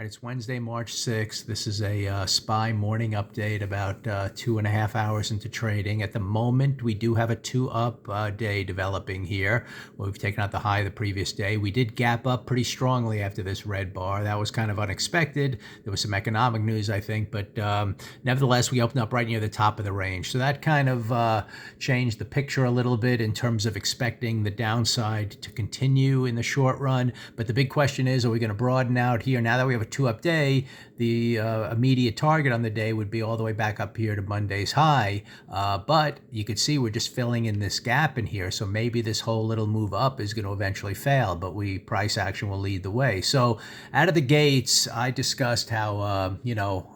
All right, it's Wednesday, March 6th. This is a SPY morning update about 2.5 hours into trading. At the moment, we do have a two-up day developing here. We've taken out the high the previous day. We did gap up pretty strongly after this red bar. That was kind of unexpected. There was some economic news, I think, but nevertheless, we opened up right near the top of the range. So that kind of changed the picture a little bit in terms of expecting the downside to continue in the short run. But the big question is, are we going to broaden out here? Now that we have a two-up day, the immediate target on the day would be all the way back up here to Monday's high. But you could see we're just filling in this gap in here. So maybe this whole little move up is going to eventually fail, but price action will lead the way. So out of the gates, I discussed how,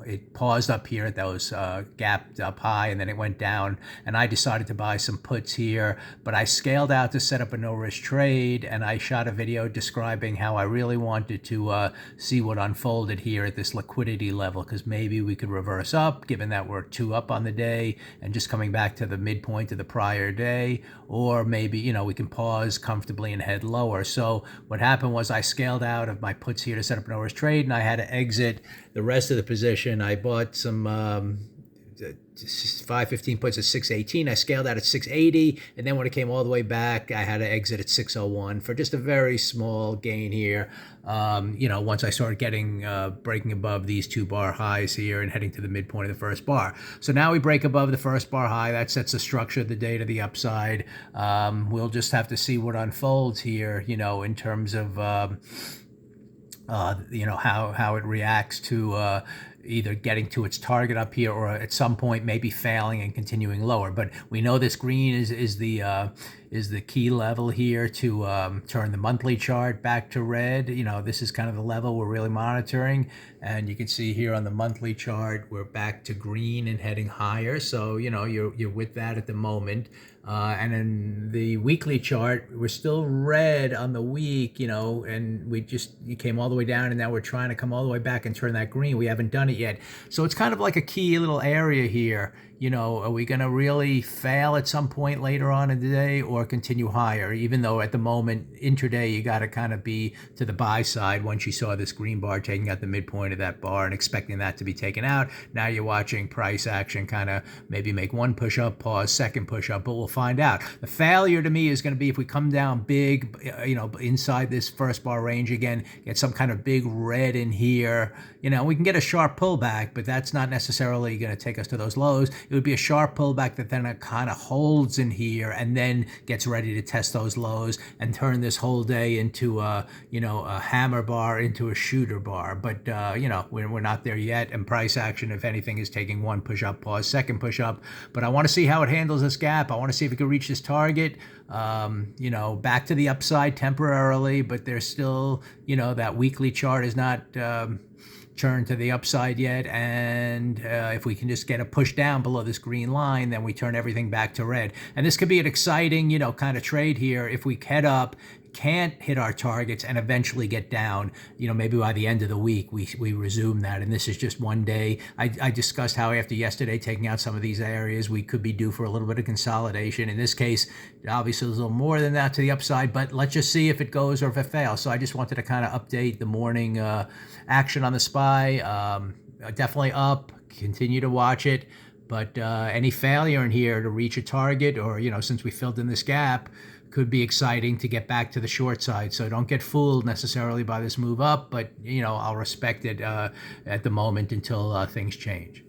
it paused up here at those gapped up high, and then it went down. And I decided to buy some puts here, but I scaled out to set up a no-risk trade, and I shot a video describing how I really wanted to see what unfolded here at this liquidity level, because maybe we could reverse up, given that we're two up on the day and just coming back to the midpoint of the prior day, or maybe, we can pause comfortably and head lower. So what happened was I scaled out of my puts here to set up a no-risk trade, and I had to exit the rest of the position. I bought some 515 puts at 618. I scaled out at 680, and then when it came all the way back, I had to exit at 601 for just a very small gain here. Once I started getting breaking above these two bar highs here and heading to the midpoint of the first bar. So now we break above the first bar high. That sets the structure of the day to the upside. We'll just have to see what unfolds here, in terms of how it reacts to either getting to its target up here or at some point maybe failing and continuing lower. But we know this green is the key level here to turn the monthly chart back to red. This is kind of the level we're really monitoring, and you can see here on the monthly chart we're back to green and heading higher. So you're with that at the moment. And in the weekly chart, we're still red on the week, and you came all the way down, and now we're trying to come all the way back and turn that green. We haven't done it yet. So it's kind of like a key little area here. Are we going to really fail at some point later on in the day or continue higher? Even though at the moment, intraday, you got to kind of be to the buy side once you saw this green bar taking out the midpoint of that bar and expecting that to be taken out. Now you're watching price action kind of maybe make one push up, pause, second push up, but we'll find out. The failure to me is going to be if we come down big, inside this first bar range again, get some kind of big red in here. We can get a sharp pullback, but that's not necessarily going to take us to those lows. It would be a sharp pullback that then it kind of holds in here and then gets ready to test those lows and turn this whole day into a hammer bar, into a shooter bar. But we're not there yet, and price action, if anything, is taking one push up, pause, second push up. But I want to see how it handles this gap. I want to see if it can reach this target. Back to the upside temporarily, but there's still that weekly chart is not turn to the upside yet, and if we can just get a push down below this green line, then we turn everything back to red. And this could be an exciting kind of trade here if we head up, can't hit our targets, and eventually get down. Maybe by the end of the week we resume that, and this is just one day. I discussed how after yesterday taking out some of these areas, we could be due for a little bit of consolidation. In this case, obviously there's a little more than that to the upside, but let's just see if it goes or if it fails. So I just wanted to kind of update the morning action on the SPY. Definitely up, continue to watch it, but any failure in here to reach a target, or since we filled in this gap, could be exciting to get back to the short side. So don't get fooled necessarily by this move up, but I'll respect it at the moment until things change.